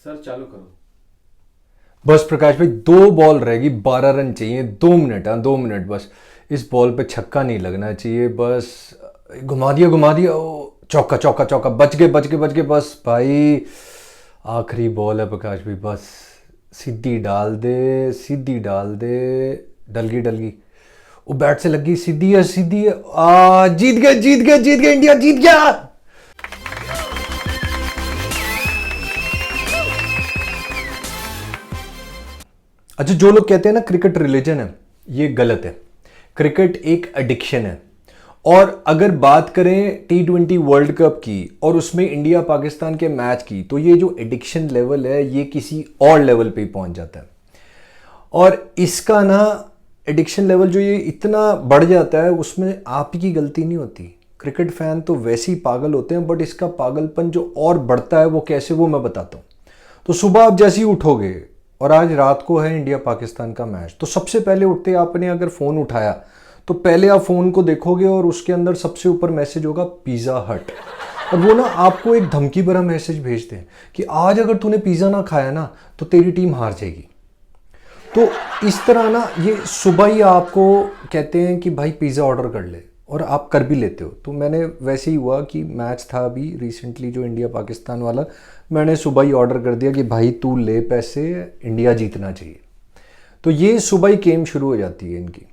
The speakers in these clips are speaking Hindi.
सर चालू करो। बस प्रकाश भाई, 2 बॉल रहेगी, 12 रन चाहिए। 2 मिनट, हाँ 2 मिनट बस। इस बॉल पे छक्का नहीं लगना चाहिए बस। घुमा दिया घुमा दिया, ओ चौका चौका चौका, बच गए बच गए बच गए बस भाई। आखिरी बॉल है प्रकाश भाई, बस सीधी डाल दे, सीधी डाल दे। डल गई डल गई, वो बैट से लगी, सीधी है सीधी है। जीत गए जीत गए जीत गए, इंडिया जीत गया। अच्छा, जो लोग कहते हैं ना क्रिकेट रिलीजन है, ये गलत है। क्रिकेट एक एडिक्शन है। और अगर बात करें T20 वर्ल्ड कप की और उसमें इंडिया पाकिस्तान के मैच की, तो ये जो एडिक्शन लेवल है ये किसी और लेवल पे पहुंच जाता है। और इसका ना एडिक्शन लेवल जो ये इतना बढ़ जाता है, उसमें आप ही की गलती नहीं होती। क्रिकेट फैन तो वैसे ही पागल होते हैं, बट इसका पागलपन जो और बढ़ता है वो कैसे, वो मैं बताता हूँ। तो सुबह आप जैसे ही उठोगे, और आज रात को है इंडिया पाकिस्तान का मैच, तो सबसे पहले उठते आपने अगर फ़ोन उठाया तो पहले आप फ़ोन को देखोगे और उसके अंदर सबसे ऊपर मैसेज होगा पिज़्ज़ा हट। और वो ना आपको एक धमकी भरा मैसेज भेजते हैं कि आज अगर तूने पिज़्ज़ा ना खाया ना तो तेरी टीम हार जाएगी। तो इस तरह ना ये सुबह ही आपको कहते हैं कि भाई पिज़्ज़ा ऑर्डर कर ले, और आप कर भी लेते हो। तो मैंने वैसे ही हुआ कि मैच था अभी रिसेंटली जो इंडिया पाकिस्तान वाला, मैंने सुबह ही ऑर्डर कर दिया कि भाई तू ले पैसे, इंडिया जीतना चाहिए। तो ये सुबह ही गेम शुरू हो जाती है इनकी।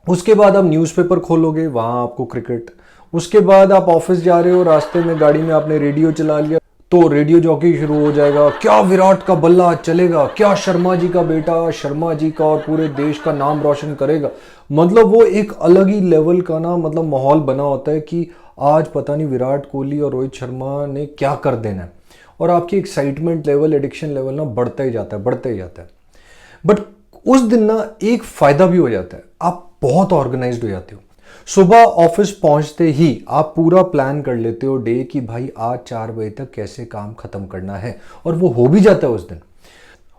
उसके बाद आप न्यूज़पेपर खोलोगे, वहाँ आपको क्रिकेट। उसके बाद आप ऑफिस जा रहे हो, रास्ते में गाड़ी में आपने रेडियो चला लिया, तो रेडियो जॉकी शुरू हो जाएगा, क्या विराट का बल्ला चलेगा, क्या शर्मा जी का बेटा शर्मा जी का और पूरे देश का नाम रोशन करेगा। मतलब वो एक अलग ही लेवल का ना मतलब माहौल बना होता है कि आज पता नहीं विराट कोहली और रोहित शर्मा ने क्या कर देना है। और आपकी एक्साइटमेंट लेवल, एडिक्शन लेवल ना बढ़ता ही जाता है, बढ़ता ही जाता है। बट उस दिन ना एक फ़ायदा भी हो जाता है, आप बहुत ऑर्गेनाइज्ड हो जाते हो। सुबह ऑफिस पहुंचते ही आप पूरा प्लान कर लेते हो डे कि भाई आज 4 बजे तक कैसे काम खत्म करना है, और वो हो भी जाता है उस दिन।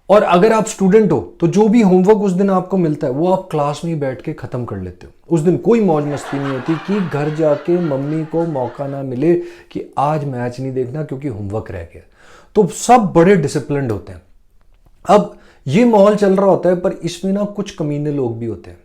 और अगर आप स्टूडेंट हो तो जो भी होमवर्क उस दिन आपको मिलता है वो आप क्लास में बैठ के खत्म कर लेते हो। उस दिन कोई मौज मस्ती नहीं होती कि घर जाके मम्मी को मौका ना मिले कि आज मैच नहीं देखना क्योंकि होमवर्क रह गया। तो सब बड़े डिसिप्लिन्ड होते हैं। अब ये माहौल चल रहा होता है, पर इसमें ना कुछ कमीने लोग भी होते हैं।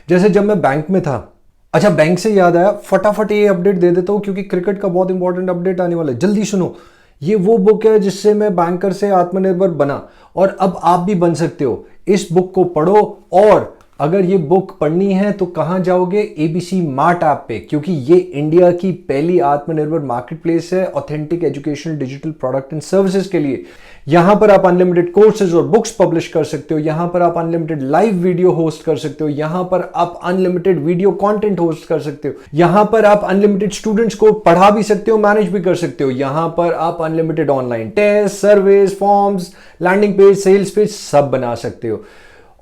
जैसे जब मैं बैंक में था, अच्छा बैंक से याद आया, फटाफट ये अपडेट दे देता हूँ क्योंकि क्रिकेट का बहुत इंपॉर्टेंट अपडेट आने वाला है, जल्दी सुनो। ये वो बुक है जिससे मैं बैंकर से आत्मनिर्भर बना, और अब आप भी बन सकते हो। इस बुक को पढ़ो, और अगर ये बुक पढ़नी है तो कहाँ जाओगे? ABC मार्ट ऐप पे, क्योंकि ये इंडिया की पहली आत्मनिर्भर मार्केट प्लेस है authentic educational digital product and services के लिए। यहां पर आप अनलिमिटेड कोर्सेज और बुक्स पब्लिश कर सकते हो, यहां पर आप अनलिमिटेड लाइव वीडियो होस्ट कर सकते हो, यहां पर आप अनलिमिटेड वीडियो कंटेंट होस्ट कर सकते हो, यहां पर आप अनलिमिटेड स्टूडेंट्स को पढ़ा भी सकते हो, मैनेज भी कर सकते हो, यहां पर आप unlimited online test, service, forms, landing page, sales page सब बना सकते हो।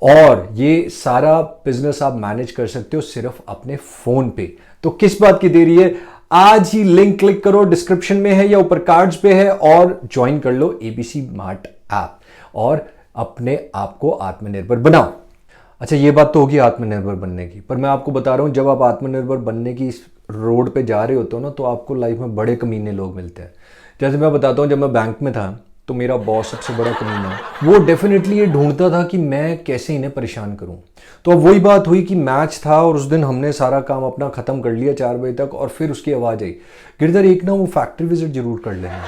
और ये सारा बिजनेस आप मैनेज कर सकते हो सिर्फ अपने फोन पे। तो किस बात की देरी है? आज ही लिंक क्लिक करो, डिस्क्रिप्शन में है या ऊपर कार्ड्स पे है, और ज्वाइन कर लो ABC मार्ट ऐप और अपने आप को आत्मनिर्भर बनाओ। अच्छा, ये बात तो होगी आत्मनिर्भर बनने की, पर मैं आपको बता रहा हूं जब आप आत्मनिर्भर बनने की रोड पे जा रहे होते हो ना, तो आपको लाइफ में बड़े कमीने लोग मिलते हैं। जैसे मैं बताता हूं, जब मैं बैंक में था तो मेरा बॉस सबसे बड़ा कमीना है। वो डेफिनेटली ये ढूंढता था कि मैं कैसे इन्हें परेशान करूं। तो अब वही बात हुई कि मैच था और उस दिन हमने सारा काम अपना खत्म कर लिया 4 बजे तक, और फिर उसकी आवाज़ आई, गिरधर एक ना वो फैक्ट्री विजिट जरूर कर लेना।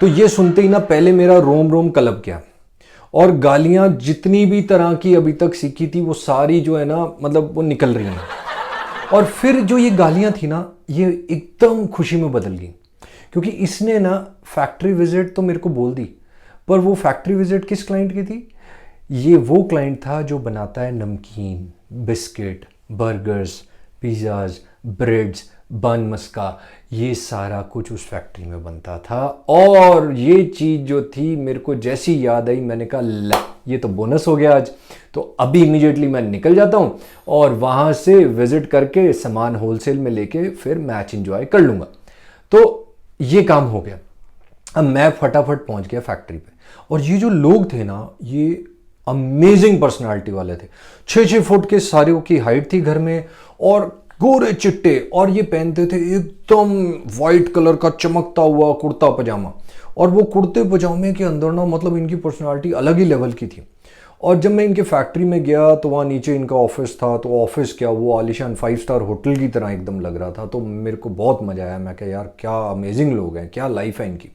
तो ये सुनते ही ना पहले मेरा रोम रोम कलप गया, और गालियां जितनी भी तरह की अभी तक सीखी थी वो सारी जो है ना मतलब वो निकल रही हैं। और फिर जो ये गालियां थी ना, ये एकदम खुशी में बदल गई, क्योंकि इसने ना फैक्ट्री विजिट तो मेरे को बोल दी, पर वो फैक्ट्री विजिट किस क्लाइंट की थी? ये वो क्लाइंट था जो बनाता है नमकीन, बिस्किट, बर्गर्स, पिज़्ज़ाज, ब्रेड्स, बन मस्का, ये सारा कुछ उस फैक्ट्री में बनता था। और ये चीज़ जो थी मेरे को जैसी याद आई, मैंने कहा ला ये तो बोनस हो गया आज। तो अभी इमीडिएटली मैं निकल जाता हूँ और वहाँ से विजिट करके सामान होलसेल में लेके फिर मैच एंजॉय कर लूँगा। तो ये काम हो गया। अब मैं फटाफट पहुंच गया फैक्ट्री पे, और ये जो लोग थे ना, ये अमेजिंग पर्सनालिटी वाले थे। 6-6 फुट के सारे की हाइट थी घर में, और गोरे चिट्टे, और ये पहनते थे एकदम वाइट कलर का चमकता हुआ कुर्ता पजामा। और वो कुर्ते पजामे के अंदर ना मतलब इनकी पर्सनालिटी अलग ही लेवल की थी। और जब मैं इनके फैक्ट्री में गया तो वहाँ नीचे इनका ऑफिस था, तो ऑफिस क्या वो आलिशान 5 स्टार होटल की तरह एकदम लग रहा था। तो मेरे को बहुत मज़ा आया, मैं कहा यार क्या अमेजिंग लोग हैं, क्या लाइफ है इनकी।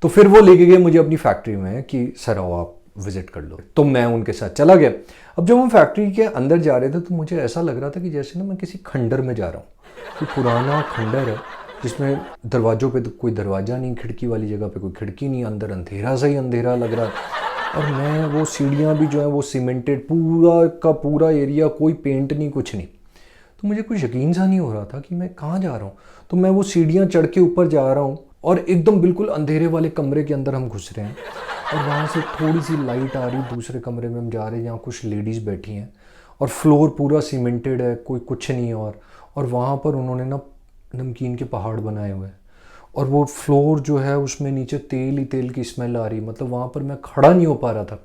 तो फिर वो लेके गए मुझे अपनी फैक्ट्री में कि सर आओ आप विजिट कर लो, तो मैं उनके साथ चला गया। अब जब हम फैक्ट्री के अंदर जा रहे थे तो मुझे ऐसा लग रहा था कि जैसे ना मैं किसी खंडर में जा रहा हूँ, कोई पुराना खंडर है जिसमें दरवाज़ों पे तो कोई दरवाज़ा नहीं, खिड़की वाली जगह पे कोई खिड़की नहीं, अंदर अंधेरा सा ही अंधेरा लग रहा है। और मैं वो सीढ़ियाँ भी जो है वो सीमेंटेड, पूरा का पूरा एरिया, कोई पेंट नहीं कुछ नहीं। तो मुझे कुछ यकीन सा नहीं हो रहा था कि मैं कहाँ जा रहा हूँ। तो मैं वो सीढ़ियाँ चढ़ के ऊपर जा रहा हूँ और एकदम बिल्कुल अंधेरे वाले कमरे के अंदर हम घुस रहे हैं, और वहाँ से थोड़ी सी लाइट आ रही, दूसरे कमरे में हम जा रहे हैं जहाँ कुछ लेडीज़ बैठी हैं, और फ्लोर पूरा सीमेंटेड है, कोई कुछ नहीं है। और वहाँ पर उन्होंने ना नमकीन के पहाड़ बनाए हुए हैं, और वो फ्लोर जो है उसमें नीचे तेल ही तेल की स्मेल आ रही, मतलब वहाँ पर मैं खड़ा नहीं हो पा रहा था।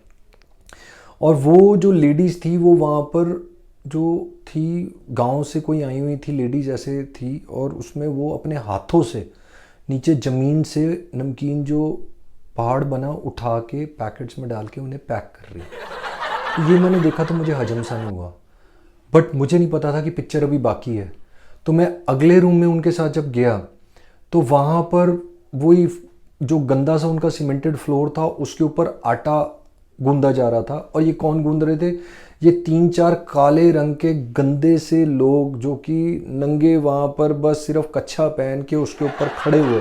और वो जो लेडीज़ थी वो वहाँ पर जो थी गांव से कोई आई हुई थी लेडीज़ ऐसे थी, और उसमें वो अपने हाथों से नीचे ज़मीन से नमकीन जो पहाड़ बना उठा के पैकेट्स में डाल के उन्हें पैक कर रही। तो ये मैंने देखा तो मुझे हजम सा नहीं हुआ, बट मुझे नहीं पता था कि पिक्चर अभी बाकी है। तो मैं अगले रूम में उनके साथ जब गया तो वहाँ पर वही जो गंदा सा उनका सीमेंटेड फ्लोर था उसके ऊपर आटा गूंदा जा रहा था। और ये कौन गूंद रहे थे? ये 3-4 काले रंग के गंदे से लोग जो कि नंगे वहाँ पर बस सिर्फ कच्छा पहन के उसके ऊपर खड़े हुए,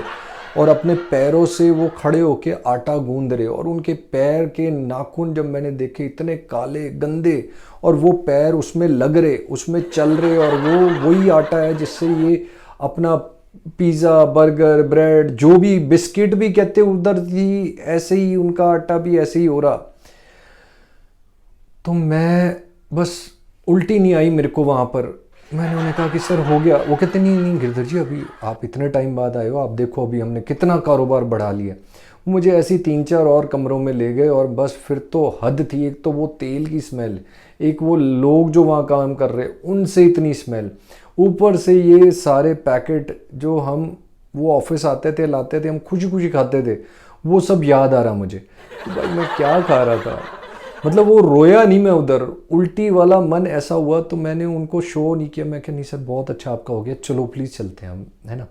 और अपने पैरों से वो खड़े होके आटा गूंद रहे। और उनके पैर के नाखून जब मैंने देखे इतने काले गंदे, और वो पैर उसमें लग रहे, उसमें चल रहे, और वो वही आटा है जिससे ये अपना पिज़्ज़ा, बर्गर, ब्रेड, जो भी बिस्किट भी कहते उधर थी, ऐसे ही उनका आटा भी ऐसे ही हो रहा। तो मैं बस उल्टी नहीं आई मेरे को वहाँ पर। मैंने उन्हें कहा कि सर हो गया। वो कहते नहीं नहीं गिरधर जी, अभी आप इतने टाइम बाद आए हो, आप देखो अभी हमने कितना कारोबार बढ़ा लिया। मुझे ऐसी 3-4 और कमरों में ले गए, और बस फिर तो हद थी। एक तो वो तेल की स्मेल, एक वो लोग जो वहाँ काम कर रहे उनसे इतनी स्मेल, ऊपर से ये सारे पैकेट जो हम वो ऑफिस आते थे लाते थे, हम खुशी खुशी खाते थे, वो सब याद आ रहा मुझे कि भाई मैं क्या खा रहा था। मतलब वो रोया नहीं मैं उधर, उल्टी वाला मन ऐसा हुआ। तो मैंने उनको शो नहीं किया, मैं कहा नहीं सर बहुत अच्छा आपका हो गया, चलो प्लीज़ चलते हैं हम, है ना,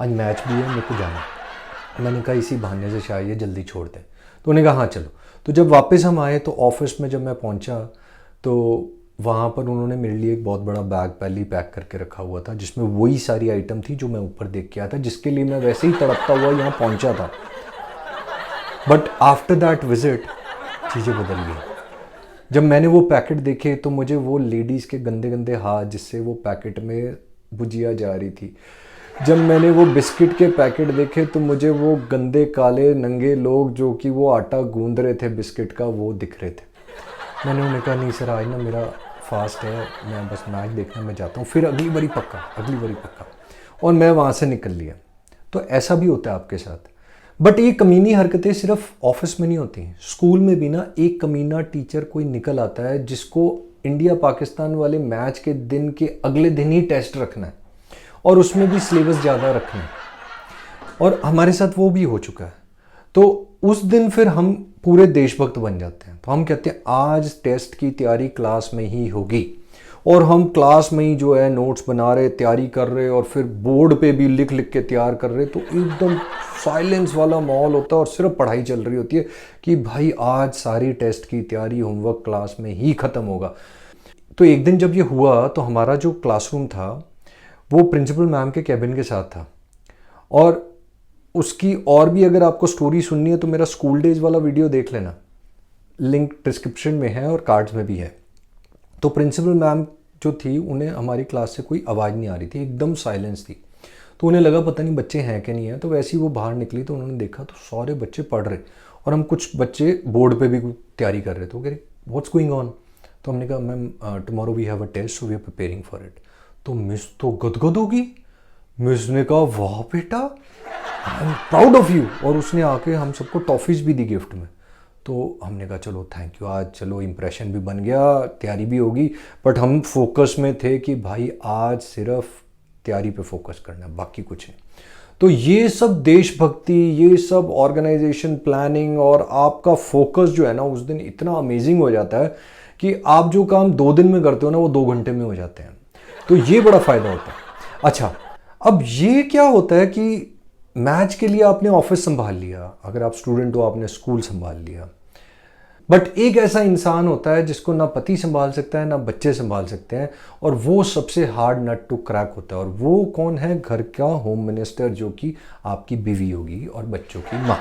आज मैच भी है, मेरे को जाना है। मैंने कहा इसी बहाने से शायद ये जल्दी छोड़ दें। तो उन्होंने कहा हाँ चलो। तो जब वापस हम आए तो ऑफिस में जब मैं पहुंचा तो वहाँ पर उन्होंने मेरे लिए एक बहुत बड़ा बैग पहले ही पैक करके रखा हुआ था, जिसमें वही सारी आइटम थी जो मैं ऊपर देख के आया था, जिसके लिए मैं वैसे ही तड़पता हुआ यहाँ पहुँचा था। बट आफ्टर दैट विजिट चीज़ें बदल गई। जब मैंने वो पैकेट देखे तो मुझे वो लेडीज़ के गंदे गंदे हाथ जिससे वो पैकेट में भुजिया जा रही थी, जब मैंने वो बिस्किट के पैकेट देखे तो मुझे वो गंदे काले नंगे लोग जो कि वो आटा गूंद रहे थे बिस्किट का, वो दिख रहे थे। मैंने उन्हें कहा नहीं सर आज ना मेरा फास्ट है, मैं बस मैच देखने में जाता हूँ, फिर अगली बारी पक्का, अगली बारी पक्का। और मैं वहाँ से निकल लिया। तो ऐसा भी होता है आपके साथ। बट ये कमीनी हरकतें सिर्फ ऑफिस में नहीं होती, स्कूल में भी ना एक कमीना टीचर कोई निकल आता है जिसको इंडिया पाकिस्तान वाले मैच के दिन के अगले दिन ही टेस्ट रखना है, और उसमें भी सिलेबस ज़्यादा रखना है। और हमारे साथ वो भी हो चुका है। तो उस दिन फिर हम पूरे देशभक्त बन जाते हैं। तो हम कहते हैं आज टेस्ट की तैयारी क्लास में ही होगी, और हम क्लास में ही जो है नोट्स बना रहे, तैयारी कर रहे, और फिर बोर्ड पे भी लिख लिख के तैयार कर रहे। तो एकदम साइलेंस वाला माहौल होता है और सिर्फ पढ़ाई चल रही होती है कि भाई आज सारी टेस्ट की तैयारी होमवर्क क्लास में ही ख़त्म होगा। तो एक दिन जब ये हुआ तो हमारा जो क्लासरूम था वो प्रिंसिपल मैम के कैबिन के साथ था, और उसकी और भी अगर आपको स्टोरी सुननी है तो मेरा स्कूल डेज वाला वीडियो देख लेना, लिंक डिस्क्रिप्शन में है और कार्ड्स में भी है। तो प्रिंसिपल मैम जो थी उन्हें हमारी क्लास से कोई आवाज़ नहीं आ रही थी, एकदम साइलेंस थी। तो उन्हें लगा पता नहीं बच्चे हैं कि नहीं है, तो वैसे ही वो बाहर निकली तो उन्होंने देखा तो सारे बच्चे पढ़ रहे, और हम कुछ बच्चे बोर्ड पे भी तैयारी कर रहे थे। वो कह रहे व्हाट्स गोइंग ऑन। तो हमने कहा ma'am tomorrow we have a test so we are preparing for it. तो मिस तो गदगद होगी। मिस ने कहा वाह बेटा I am proud of you, और उसने आके हम सबको टॉफ़ीज़ भी दी गिफ्ट में। तो हमने कहा चलो थैंक यू, आज चलो इम्प्रेशन भी बन गया, तैयारी भी होगी। बट हम फोकस में थे कि भाई आज सिर्फ तैयारी पे फोकस करना है, बाकी कुछ नहीं। तो ये सब देशभक्ति, ये सब ऑर्गेनाइजेशन प्लानिंग और आपका फोकस जो है ना उस दिन इतना अमेजिंग हो जाता है कि आप जो काम 2 दिन में करते हो ना वो 2 घंटे में हो जाते हैं। तो ये बड़ा फायदा होता है। अच्छा, अब ये क्या होता है कि मैच के लिए आपने ऑफिस संभाल लिया, अगर आप स्टूडेंट हो आपने स्कूल संभाल लिया, बट एक ऐसा इंसान होता है जिसको ना पति संभाल सकता है ना बच्चे संभाल सकते हैं, और वो सबसे हार्ड नट टू क्रैक होता है। और वो कौन है? घर का होम मिनिस्टर, जो कि आपकी बीवी होगी और बच्चों की माँ।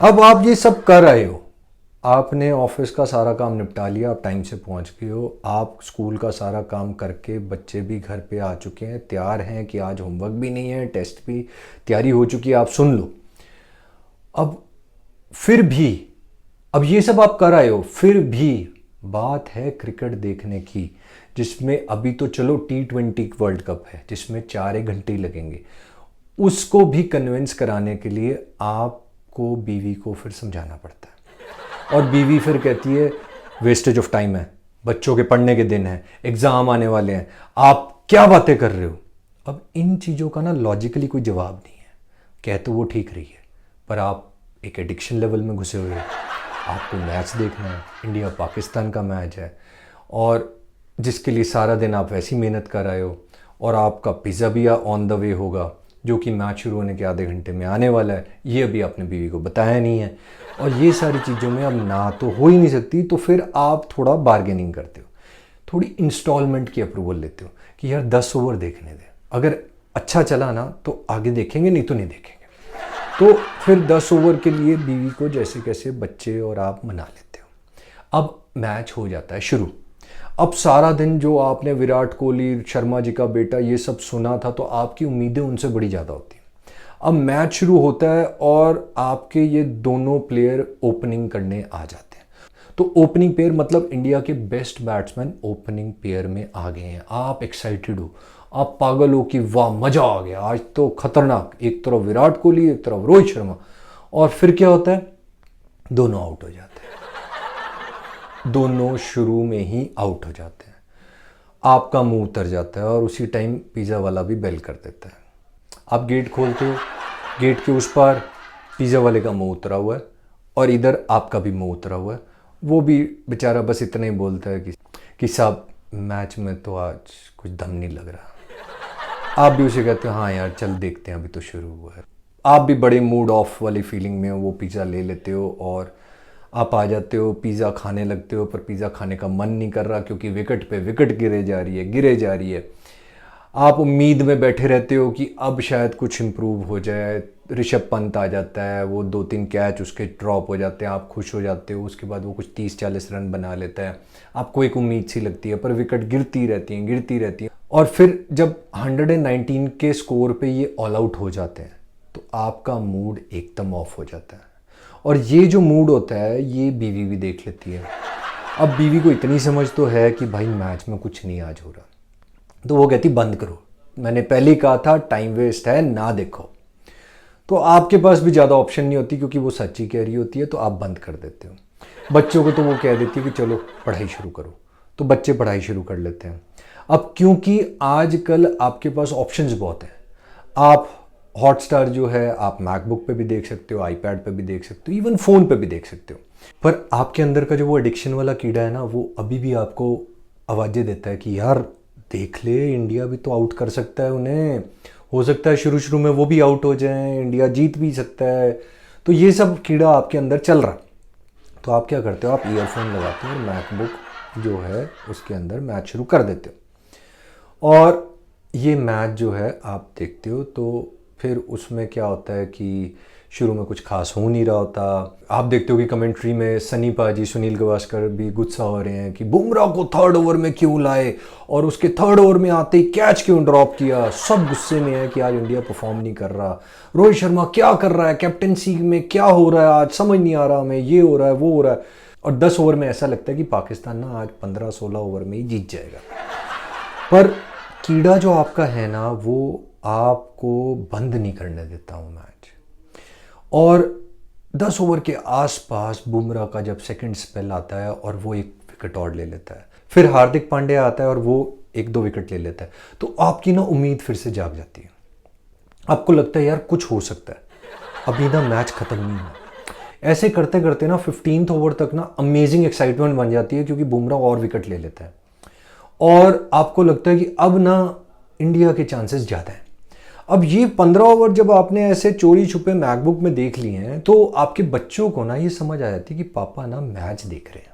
अब आप ये सब कर रहे हो, आपने ऑफिस का सारा काम निपटा लिया, आप टाइम से पहुंच गए हो, आप स्कूल का सारा काम करके, बच्चे भी घर पे आ चुके हैं, तैयार हैं कि आज होमवर्क भी नहीं है, टेस्ट भी तैयारी हो चुकी है, आप सुन लो। अब फिर भी, अब ये सब आप कर आए हो, फिर भी बात है क्रिकेट देखने की, जिसमें अभी तो चलो T20 वर्ल्ड कप है जिसमें 4 घंटे ही लगेंगे, उसको भी कन्विंस कराने के लिए आपको बीवी को फिर समझाना पड़ता है। और बीवी फिर कहती है वेस्टेज ऑफ टाइम है, बच्चों के पढ़ने के दिन है, एग्जाम आने वाले हैं, आप क्या बातें कर रहे हो। अब इन चीज़ों का ना लॉजिकली कोई जवाब नहीं है। कह तो वो ठीक रही है, पर आप एक एडिक्शन लेवल में घुसे हुए हो। आपको मैच देखना है, इंडिया पाकिस्तान का मैच है, और जिसके लिए सारा दिन आप वैसी मेहनत कर रहे हो, और आपका पिज़्ज़ा भी ऑन द वे होगा जो कि मैच शुरू होने के आधे घंटे में आने वाला है, ये अभी आपने बीवी को बताया नहीं है। और ये सारी चीज़ों में अब ना तो हो ही नहीं सकती, तो फिर आप थोड़ा बार्गेनिंग करते हो, थोड़ी इंस्टॉलमेंट की अप्रूवल लेते हो कि यार 10 ओवर देखने दे, अगर अच्छा चला ना तो आगे देखेंगे, नहीं तो नहीं देखेंगे। तो फिर 10 ओवर के लिए बीवी को जैसे कैसे बच्चे और आप मना लेते हो। अब मैच हो जाता है शुरू। अब सारा दिन जो आपने विराट कोहली, शर्मा जी का बेटा, ये सब सुना था, तो आपकी उम्मीदें उनसे बड़ी ज़्यादा होती हैं। अब मैच शुरू होता है और आपके ये दोनों प्लेयर ओपनिंग करने आ जाते हैं। तो ओपनिंग पेयर मतलब इंडिया के बेस्ट बैट्समैन ओपनिंग पेयर में आ गए हैं। आप एक्साइटेड हो, आप पागल हो कि वाह मज़ा आ गया, आज तो खतरनाक, एक तरफ विराट कोहली एक तरफ रोहित शर्मा। और फिर क्या होता है? दोनों आउट हो जाते हैं, दोनों शुरू में ही आउट हो जाते हैं। आपका मुंह उतर जाता है और उसी टाइम पिज़्ज़ा वाला भी बेल कर देता है। आप गेट खोलते हो, गेट के उस पार पिज़्ज़ा वाले का मुंह उतरा हुआ है और इधर आपका भी मुंह उतरा हुआ है। वो भी बेचारा बस इतना ही बोलता है कि साहब मैच में तो आज कुछ दम नहीं लग रहा। आप भी उसे कहते हो हाँ यार चल देखते हैं, अभी तो शुरू हुआ है। आप भी बड़े मूड ऑफ वाली फीलिंग में हो, वो पिज़्ज़ा ले लेते हो और आप आ जाते हो, पिज़्ज़ा खाने लगते हो, पर पिज़्ज़ा खाने का मन नहीं कर रहा क्योंकि विकेट पे विकेट गिरे जा रही है। आप उम्मीद में बैठे रहते हो कि अब शायद कुछ इम्प्रूव हो जाए। ऋषभ पंत आ जाता है, वो 2-3 कैच उसके ड्रॉप हो जाते हैं, आप खुश हो जाते हो। उसके बाद वो कुछ 30-40 रन बना लेता है, आपको एक उम्मीद सी लगती है, पर विकेट गिरती रहती हैं। और फिर जब 119 के स्कोर पे ये ऑल आउट हो जाते हैं तो आपका मूड एकदम ऑफ हो जाता है। और ये जो मूड होता है ये बीवी भी देख लेती है। अब बीवी को इतनी समझ तो है कि भाई मैच में कुछ नहीं आज हो रहा, तो वो कहती बंद करो, मैंने पहले ही कहा था टाइम वेस्ट है, ना देखो। तो आपके पास भी ज़्यादा ऑप्शन नहीं होती क्योंकि वो सच्ची कह रही होती है, तो आप बंद कर देते हो। बच्चों को तो वो कह देती है कि चलो पढ़ाई शुरू करो, तो बच्चे पढ़ाई शुरू कर लेते हैं। अब क्योंकि आजकल आपके पास ऑप्शंस बहुत हैं, आप हॉटस्टार जो है आप मैकबुक पे भी देख सकते हो, आईपैड पे भी देख सकते हो, इवन फ़ोन पे भी देख सकते हो। पर आपके अंदर का जो वो एडिक्शन वाला कीड़ा है ना, वो अभी भी आपको आवाज़ें देता है कि यार देख ले, इंडिया भी तो आउट कर सकता है उन्हें, हो सकता है शुरू में वो भी आउट हो जाएं, इंडिया जीत भी सकता है। तो ये सब कीड़ा आपके अंदर चल रहा। तो आप क्या करते हो, आप ईयरफोन लगाते हो और मैकबुक जो है उसके अंदर मैच शुरू कर देते हो, और ये मैच जो है आप देखते हो। तो फिर उसमें क्या होता है कि शुरू में कुछ खास हो नहीं रहा होता। आप देखते हो कि कमेंट्री में सनी पाजी, सुनील गावस्कर भी गुस्सा हो रहे हैं कि बुमराह को 3rd ओवर में क्यों लाए और उसके 3rd ओवर में आते ही कैच क्यों ड्रॉप किया। सब गुस्से में है कि आज इंडिया परफॉर्म नहीं कर रहा, रोहित शर्मा क्या कर रहा है, कैप्टनसी में क्या हो रहा है, आज समझ नहीं आ रहा हमें, ये हो रहा है वो हो रहा है। और 10 ओवर में ऐसा लगता है कि पाकिस्तान ना आज 15-16 ओवर में ही जीत जाएगा। पर कीड़ा जो आपका है ना, वो आपको बंद नहीं करने देता हूँ मैच। और 10 ओवर के आसपास बुमराह का जब सेकंड स्पेल आता है और वो एक विकेट और ले लेता है, फिर हार्दिक पांड्या आता है और वो 1-2 विकेट ले लेता है, तो आपकी ना उम्मीद फिर से जाग जाती है। आपको लगता है यार कुछ हो सकता है, अभी ना मैच खत्म नहीं हुआ। ऐसे करते करते ना 15th ओवर तक ना अमेजिंग एक्साइटमेंट बन जाती है, क्योंकि बुमराह और विकेट ले लेता है और आपको लगता है कि अब ना इंडिया के चांसेस ज़्यादा हैं। अब ये 15 ओवर जब आपने ऐसे चोरी छुपे मैकबुक में देख लिए हैं तो आपके बच्चों को ना ये समझ आ जाती है कि पापा ना मैच देख रहे हैं,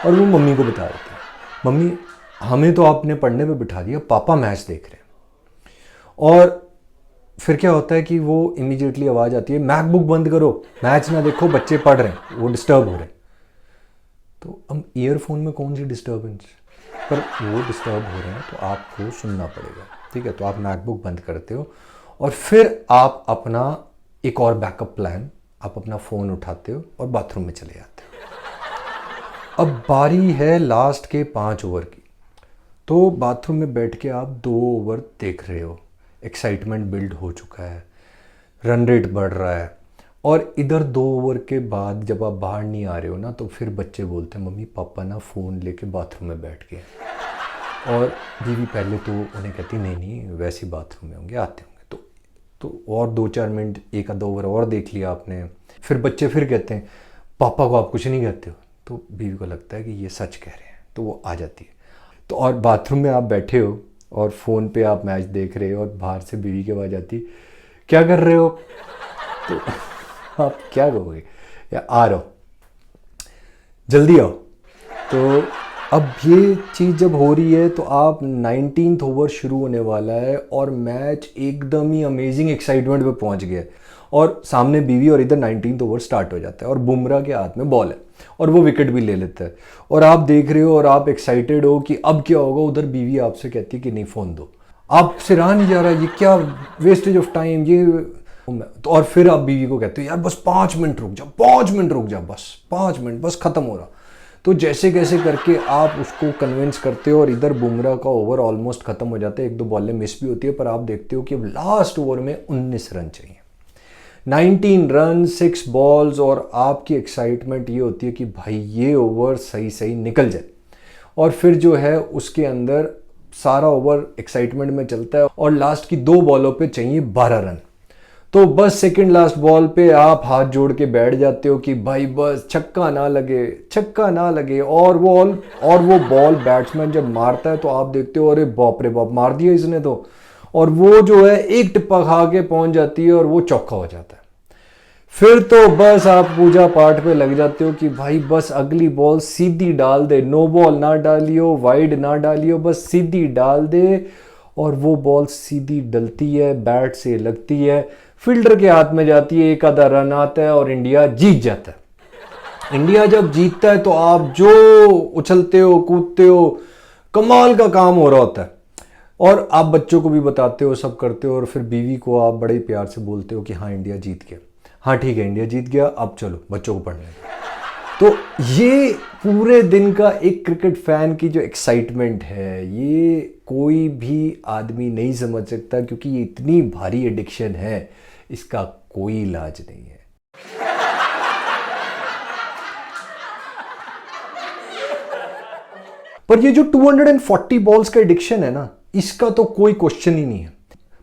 और वो मम्मी को बता देते हैं, मम्मी हमें तो आपने पढ़ने पे बिठा दिया, पापा मैच देख रहे हैं। और फिर क्या होता है कि वो इमीडिएटली आवाज़ आती है, मैकबुक बंद करो, मैच ना देखो, बच्चे पढ़ रहे हैं, वो डिस्टर्ब हो रहे हैं। तो हम ईयरफोन में कौन सी डिस्टर्बेंस, पर वो डिस्टर्ब हो रहे हैं तो आपको सुनना पड़ेगा, ठीक है। तो आप मैकबुक बंद करते हो और फिर आप अपना एक और बैकअप प्लान, आप अपना फ़ोन उठाते हो और बाथरूम में चले जाते हो। अब बारी है लास्ट के 5 ओवर की, तो बाथरूम में बैठ के आप 2 ओवर देख रहे हो, एक्साइटमेंट बिल्ड हो चुका है, रन रेट बढ़ रहा है, और इधर 2 ओवर के बाद जब आप बाहर नहीं आ रहे हो ना, तो फिर बच्चे बोलते हैं मम्मी पापा ना फ़ोन लेके बाथरूम में बैठ गए। और बीवी पहले तो उन्हें कहती नहीं नहीं वैसे ही बाथरूम में होंगे, आते होंगे। तो और 2-4 मिनट, एक आधा ओवर और देख लिया आपने, फिर बच्चे फिर कहते हैं पापा को आप कुछ नहीं कहते हो, तो बीवी को लगता है कि ये सच कह रहे हैं, तो वो आ जाती है। तो और बाथरूम में आप बैठे हो और फ़ोन पे आप मैच देख रहे हो और बाहर से बीवी की आवाज़ आती, क्या कर रहे हो, तो आप क्या कहोगे, या आ रहा हो, जल्दी आओ। तो अब ये चीज़ जब हो रही है तो आप 19th ओवर शुरू होने वाला है और मैच एकदम ही अमेजिंग एक्साइटमेंट पे पहुंच गया है, और सामने बीवी और इधर 19th ओवर स्टार्ट हो जाता है और बुमराह के हाथ में बॉल है और वो विकेट भी ले लेता है, और आप देख रहे हो और आप एक्साइटेड हो कि अब क्या होगा। उधर बीवी आपसे कहती है कि नहीं फ़ोन दो, आपसे रहा नहीं जा रहा, ये क्या वेस्टेज ऑफ टाइम ये। तो और फिर आप बीवी को कहते हो यार बस 5 मिनट रुक जा, 5 मिनट रुक जा, बस 5 मिनट, बस ख़त्म हो रहा। तो जैसे कैसे करके आप उसको कन्विंस करते हो और इधर बुमराह का ओवर ऑलमोस्ट ख़त्म हो जाता है, 1-2 बॉलें मिस भी होती है, पर आप देखते हो कि अब लास्ट ओवर में 19 रन चाहिए, 19 रन 6 बॉल्स, और आपकी एक्साइटमेंट ये होती है कि भाई ये ओवर सही सही निकल जाए। और फिर जो है उसके अंदर सारा ओवर एक्साइटमेंट में चलता है और लास्ट की 2 बॉलों पे चाहिए 12 रन। तो बस सेकंड लास्ट बॉल पे आप हाथ जोड़ के बैठ जाते हो कि भाई बस छक्का ना लगे, छक्का ना लगे, और वो बॉल बैट्समैन जब मारता है तो आप देखते हो अरे बाप रे बाप मार दिया इसने तो, और वो जो है एक टिप्पा खा के पहुंच जाती है और वो चौका हो जाता है। फिर तो बस आप पूजा पाठ पे लग जाते हो कि भाई बस अगली बॉल सीधी डाल दे, नो बॉल ना डालियो, वाइड ना डालियो, बस सीधी डाल दे। और वो बॉल सीधी डलती है, बैट से लगती है, फील्डर के हाथ में जाती है, एक आधा रन आता है और इंडिया जीत जाता है। इंडिया जब जीतता है तो आप जो उछलते हो कूदते हो, कमाल का काम हो रहा होता है, और आप बच्चों को भी बताते हो, सब करते हो, और फिर बीवी को आप बड़े प्यार से बोलते हो कि हाँ इंडिया जीत गया, हाँ ठीक है इंडिया जीत गया, अब चलो बच्चों को पढ़ने दो। तो ये पूरे दिन का एक क्रिकेट फैन की जो एक्साइटमेंट है, ये कोई भी आदमी नहीं समझ सकता, क्योंकि ये इतनी भारी एडिक्शन है, इसका कोई इलाज नहीं है। पर ये जो 240 बॉल्स का एडिक्शन है ना, इसका तो कोई क्वेश्चन ही नहीं है।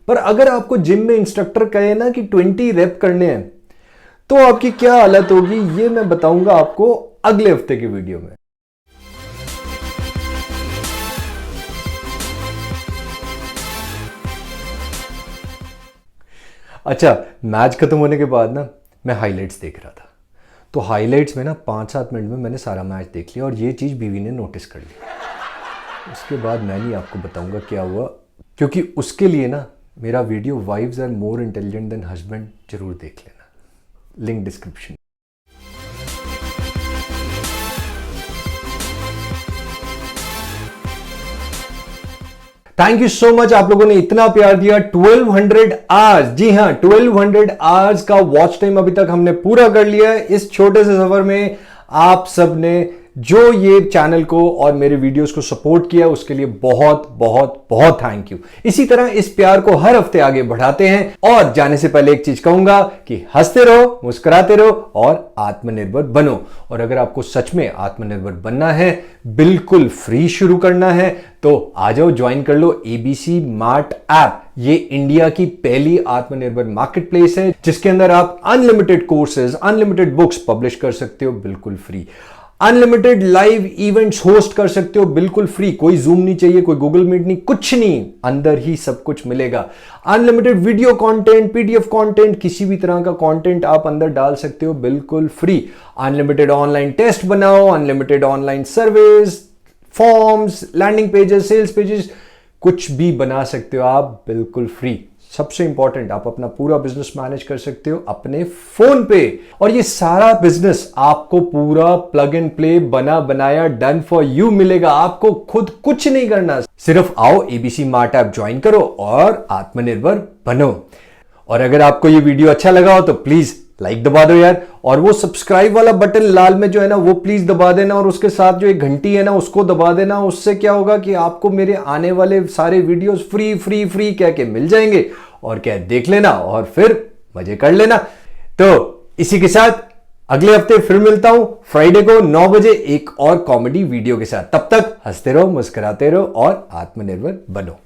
पर अगर आपको जिम में इंस्ट्रक्टर कहे ना कि 20 रेप करने हैं, तो आपकी क्या हालत होगी, ये मैं बताऊंगा आपको अगले हफ्ते की वीडियो में। अच्छा, मैच खत्म होने के बाद ना मैं हाइलाइट्स देख रहा था, तो हाइलाइट्स में ना 5-7 मिनट में मैंने सारा मैच देख लिया, और ये चीज़ बीवी ने नोटिस कर ली। उसके बाद मैं नहीं आपको बताऊंगा क्या हुआ, क्योंकि उसके लिए ना मेरा video wives are more intelligent than husband जरूर देख लेना, link description. Thank you so much, आप लोगों ने इतना प्यार दिया। 1200 आवर्स, जी हाँ 1200 आवर्स का वॉच टाइम अभी तक हमने पूरा कर लिया है। इस छोटे से सफर में आप सब ने जो ये चैनल को और मेरे वीडियोस को सपोर्ट किया उसके लिए बहुत बहुत बहुत थैंक यू। इसी तरह इस प्यार को हर हफ्ते आगे बढ़ाते हैं और जाने से पहले एक चीज कहूंगा कि हंसते रहो, मुस्कुराते रहो और आत्मनिर्भर बनो। और अगर आपको सच में आत्मनिर्भर बनना है, बिल्कुल फ्री शुरू करना है, तो आ जाओ ज्वाइन कर लो एबीसी मार्ट ऐप। ये इंडिया की पहली आत्मनिर्भर मार्केट प्लेस है जिसके अंदर आप unlimited courses, unlimited books publish कर सकते हो बिल्कुल free. Unlimited live events host कर सकते हो बिल्कुल फ्री। कोई जूम नहीं चाहिए, कोई गूगल मीट नहीं, कुछ नहीं, अंदर ही सब कुछ मिलेगा। Unlimited video content, PDF content, किसी भी तरह का कंटेंट आप अंदर डाल सकते हो बिल्कुल फ्री। अनलिमिटेड ऑनलाइन टेस्ट बनाओ, unlimited online service, forms, landing pages, sales pages, कुछ भी बना सकते हो आप बिल्कुल फ्री। सबसे इंपॉर्टेंट, आप अपना पूरा बिजनेस मैनेज कर सकते हो अपने फोन पे। और ये सारा बिजनेस आपको पूरा प्लग एंड प्ले, बना बनाया, डन फॉर यू मिलेगा। आपको खुद कुछ नहीं करना, सिर्फ आओ एबीसी मार्ट ऐप ज्वाइन करो और आत्मनिर्भर बनो। और अगर आपको ये वीडियो अच्छा लगा हो तो प्लीज लाइक दबा दो यार, और वो सब्सक्राइब वाला बटन लाल में जो है ना वो प्लीज दबा देना, और उसके साथ जो एक घंटी है ना उसको दबा देना। उससे क्या होगा कि आपको मेरे आने वाले सारे वीडियोस फ्री फ्री फ्री कह के मिल जाएंगे, और क्या देख लेना और फिर मजे कर लेना। तो इसी के साथ अगले हफ्ते फिर मिलता हूं फ्राइडे को 9 बजे एक और कॉमेडी वीडियो के साथ। तब तक हंसते रहो, मुस्कुराते रहो और आत्मनिर्भर बनो।